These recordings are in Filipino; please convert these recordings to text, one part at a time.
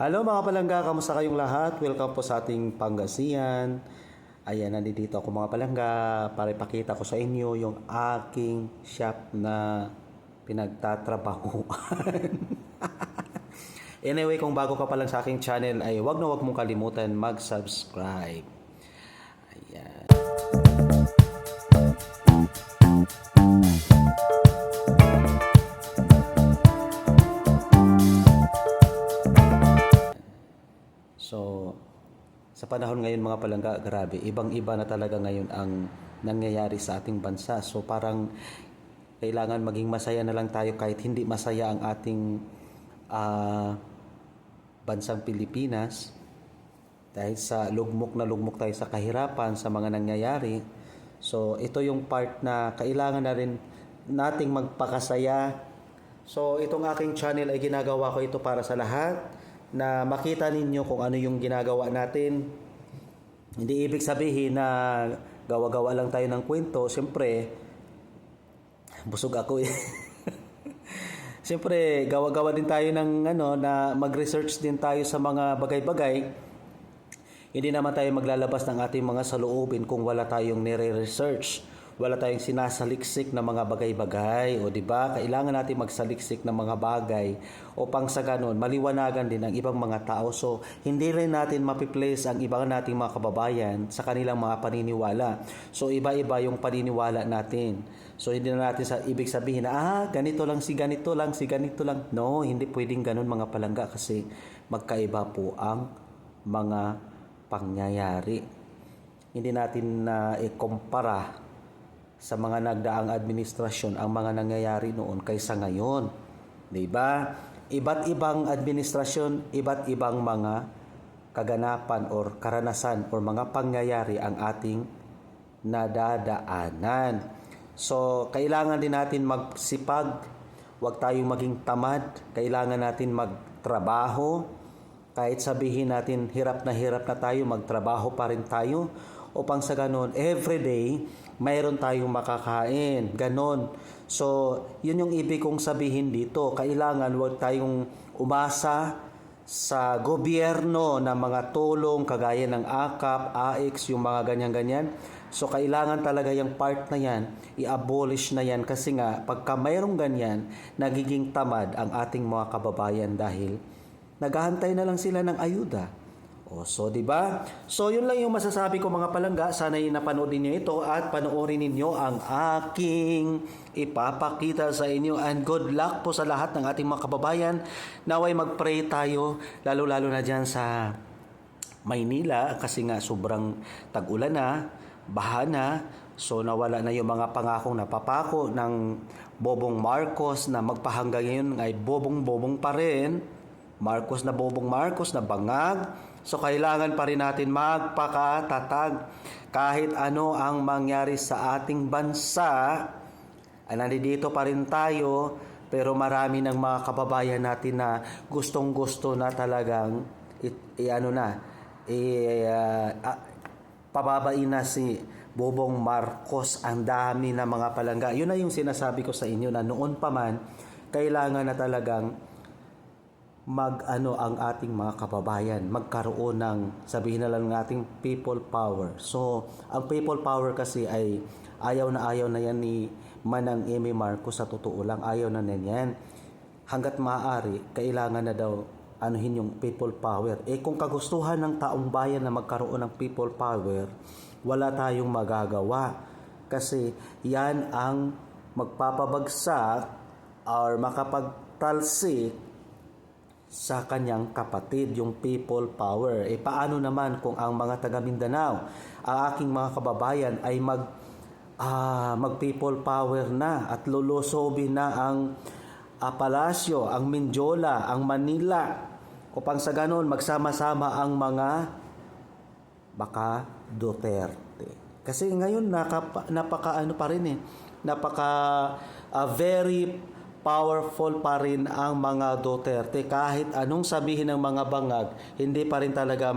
Hello mga palangga, kamusta kayong lahat? Welcome po sa ating Pangasinan. Ayan, nandito ako mga palangga para ipakita ko sa inyo yung aking shop na pinagtatrabahuan. Anyway, kung bago ka pa lang sa aking channel ay wag na wag mong kalimutan mag-subscribe. Ayan. So, sa panahon ngayon mga palangga, grabe, ibang-iba na talaga ngayon ang nangyayari sa ating bansa. So, parang kailangan maging masaya na lang tayo kahit hindi masaya ang ating bansang Pilipinas. Dahil sa lugmok na lugmok tayo sa kahirapan, sa mga nangyayari. So, ito yung part na kailangan na rin nating magpakasaya. So, itong aking channel ay ginagawa ko ito para sa lahat na makita ninyo kung ano yung ginagawa natin. Hindi ibig sabihin na gawa-gawa lang tayo ng kwento. Siyempre, busog ako eh. Siyempre, gawa-gawa din tayo ng na mag-research din tayo sa mga bagay-bagay. Hindi naman tayo maglalabas ng ating mga saloobin kung wala tayong nire-research. Wala tayong sinasaliksik na mga bagay-bagay, o di ba? Kailangan natin magsaliksik ng mga bagay upang sa ganun maliwanagan din ang ibang mga tao. So, hindi rin natin mapiplace ang ibang nating mga kababayan sa kanilang mga paniniwala. So, iba-iba yung paniniwala natin. So, hindi na natin ibig sabihin na, ganito lang, si ganito lang, si ganito lang. No, hindi pwedeng ganun mga palangga kasi magkaiba po ang mga pangyayari. Hindi natin na ikumpara sa mga nagdaang administrasyon ang mga nangyayari noon kaysa ngayon. 'Di ba? Iba't ibang administrasyon, iba't ibang mga kaganapan or karanasan or mga pangyayari ang ating nadadaanan. So, kailangan din natin magsipag, huwag tayong maging tamad, kailangan natin magtrabaho. Kahit sabihin natin hirap na tayo, magtrabaho pa rin tayo upang sa ganon everyday mayroon tayong makakain. Ganon. So, yun yung ibig kong sabihin dito. Kailangan huwag tayong umasa sa gobyerno na mga tulong kagaya ng AKAP, AX, yung mga ganyan-ganyan. So, kailangan talaga yung part na yan, i-abolish na yan kasi nga, pagka mayroong ganyan, nagiging tamad ang ating mga kababayan dahil naghahantay na lang sila ng ayuda. So, 'di ba? So, 'yun lang yung masasabi ko mga palangga. Sana napanoodin niyo ito at panoorin ninyo ang aking ipapakita sa inyo. And good luck po sa lahat ng ating mga kababayan. Naway mag-pray tayo, lalo-lalo na diyan sa Maynila kasi nga sobrang tag-ulan na, baha na. So, nawala na yung mga pangakong napapako ng Bobong Marcos na magpahanggang ngayon ay bobong-bobong pa rin. Marcos na bobong Marcos na bangag. So, kailangan pa rin natin magpakatatag kahit ano ang mangyari sa ating bansa. Nandito pa rin tayo, pero marami ng mga kababayan natin na gustong-gusto na talagang pababain na si Bobong Marcos. Ang dami na mga palangga. Yun na yung sinasabi ko sa inyo na noon pa man, kailangan na talagang ang ating mga kababayan, magkaroon ng, sabihin na lang nating people power. So, ang people power kasi ay ayaw na yan ni Manang Amy Marcos, sa totoo lang, ayaw na yan. Hanggat maaari, kailangan na daw anuhin yung people power. Kung kagustuhan ng taong bayan na magkaroon ng people power, wala tayong magagawa. Kasi yan ang magpapabagsak or makapagtalsik sa kanyang kapatid, yung people power. Paano naman kung ang mga taga Mindanao, ang aking mga kababayan ay mag people power na at lulusobin na ang Palasyo, ang Mindiola, ang Manila, upang sa ganon magsama-sama ang mga baka Duterte. Kasi ngayon napaka very powerful pa rin ang mga Duterte. Kahit anong sabihin ng mga bangag, hindi pa rin talaga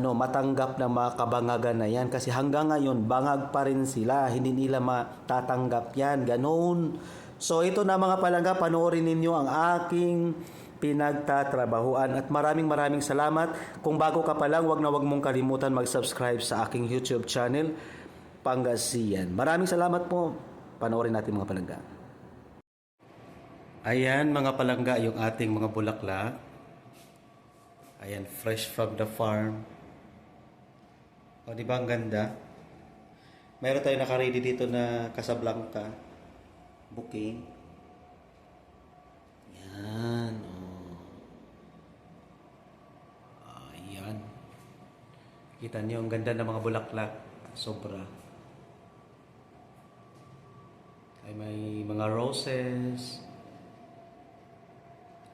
matanggap ng mga kabangagan na yan. Kasi hanggang ngayon, bangag pa rin sila. Hindi nila matatanggap yan. Ganon. So ito na mga palangga, panoorin ninyo ang aking pinagtatrabahuan. At maraming salamat. Kung bago ka pa lang, wag mong kalimutan mag-subscribe sa aking YouTube channel, Pangasinan. Maraming salamat po. Panoorin natin mga palangga. Ayan mga palangga, yung ating mga bulaklak. Ayan, fresh from the farm. O, di ba ang ganda? Mayroon tayo naka-ready dito na Casablanca bouquet. Yan. Oh. Ayan. Kita niyo ang ganda ng mga bulaklak. Sobra. Ay may mga roses.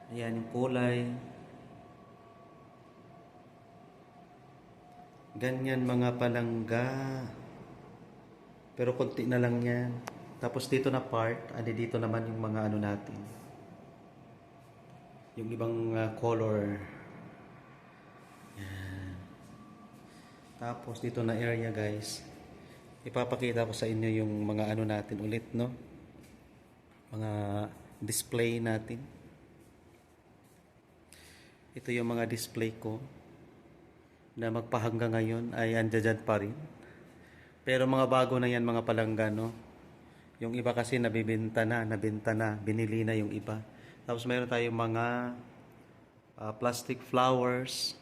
Ayan yung kulay. Ganyan mga palangga. Pero konti na lang yan. Tapos dito na part, dito naman yung mga ano natin. Yung ibang color. Yan. Tapos dito na area guys. Ipapakita ko sa inyo yung mga ano natin ulit, no? Mga display natin. Ito yung mga display ko na magpahanggang ngayon ay andyan pa rin. Pero mga bago na yan mga palangga, no? Yung iba kasi nabenta na, binili na yung iba. Tapos mayroon tayong mga plastic flowers.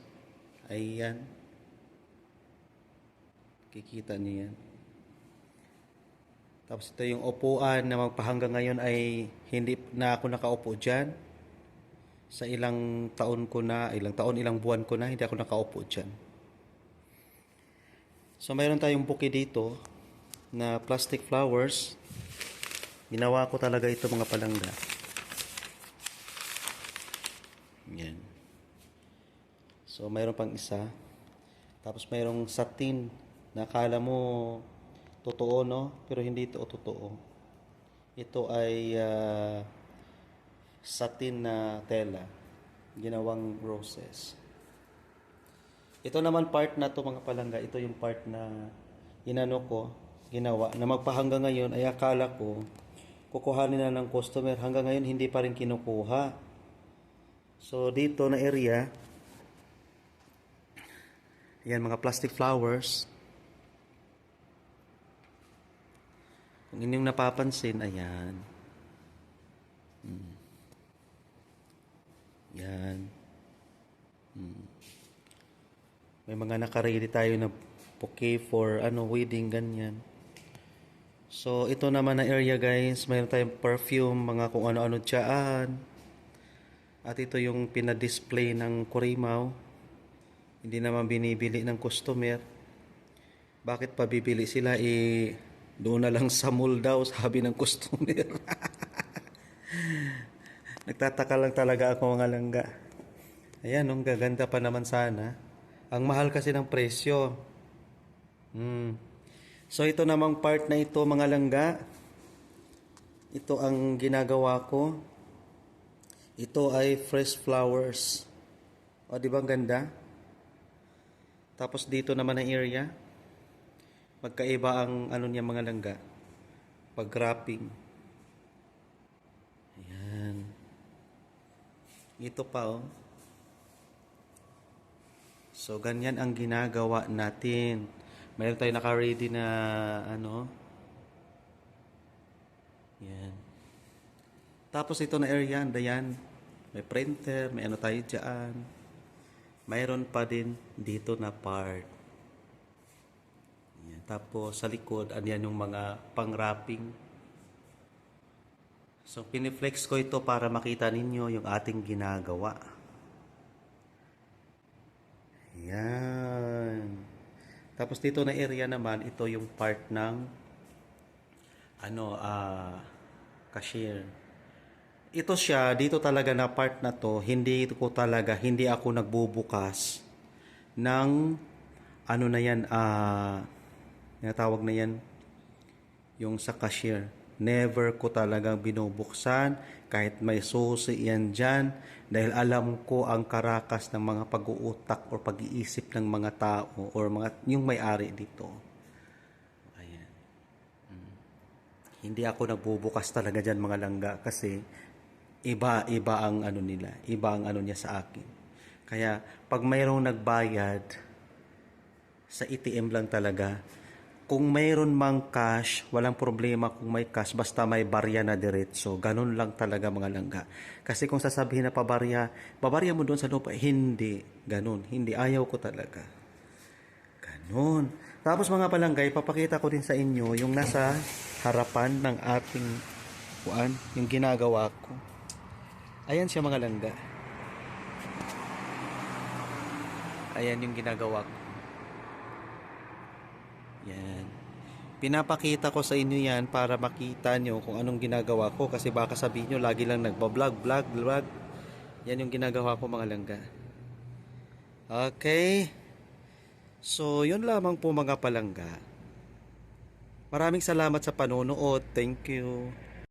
Ayan. Kikita niyo yan. Tapos ito yung upuan na magpahanggang ngayon ay hindi na ako nakaupo dyan. Sa ilang taon, ilang buwan ko na, hindi ako nakaupo dyan. So mayroon tayong bouquet dito na plastic flowers. Ginawa ko talaga ito mga palangga. Yan. So mayroon pang isa. Tapos mayroong satin na akala mo totoo, no? Pero hindi ito totoo. Ito ay satin na tela. Ginawang roses. Ito naman part na to mga palangga, ito yung part na ginawa, na magpahanggang ngayon ay akala ko kukuhanin na ng customer. Hanggang ngayon hindi pa rin kinukuha. So dito na area, yan mga plastic flowers. Kung inyong napapansin, ayan. Yan. May mga naka-ready tayo na bouquet for wedding, ganyan. So, ito naman na area guys, mayroon tayong perfume, mga kung ano-ano dyan. At ito yung pinadisplay ng Kurimaw. Hindi naman binibili ng customer. Bakit pa bibili sila? Doon na lang sa mall daw, sabi ng customer. Nagtataka lang talaga ako mga langga. Ayan, ang gaganda pa naman sana. Ang mahal kasi ng presyo. So ito namang part na ito mga langga. Ito ang ginagawa ko. Ito ay fresh flowers. O di ba ang ganda? Tapos dito naman ang area. Magkaiba ang niya mga langga. Pag wrapping. Ayan. Ito pa oh. So, ganyan ang ginagawa natin. Mayroon tayo naka-ready na yan. Tapos ito na area, andayan. May printer, may tayo dyan. Mayroon pa din dito na part. Yan. Tapos sa likod, anyan yung mga pang-wrapping. So, piniflex ko ito para makita ninyo yung ating ginagawa. Yan. Tapos dito na area naman, ito yung part ng cashier. Ito siya, dito talaga na part na to, hindi ako nagbubukas ng tawag na yan, yung sa cashier. Never ko talagang binubuksan kahit may susi yan dyan dahil alam ko ang karakas ng mga pag-uutak o pag-iisip ng mga tao or yung may-ari dito. Ayan. Hindi ako nagbubukas talaga dyan mga langga kasi iba ang ano nila, iba ang ano niya sa akin. Kaya pag mayroong nagbayad, sa ATM lang talaga. Kung mayroon mang cash, walang problema kung may cash, basta may barya na diretso. Ganun lang talaga mga langga. Kasi kung sasabihin na babarya mo doon sa lupa, hindi. Ganun, hindi. Ayaw ko talaga. Ganun. Tapos mga palanggay, papakita ko din sa inyo yung nasa harapan ng ating yung ginagawa ko. Ayan siya mga langga. Ayan yung ginagawa ko. Yan. Pinapakita ko sa inyo yan para makita nyo kung anong ginagawa ko. Kasi baka sabihin nyo, lagi lang vlog. Yan yung ginagawa ko mga langga. Okay. So, yun lamang po mga palangga. Maraming salamat sa panonood. Thank you.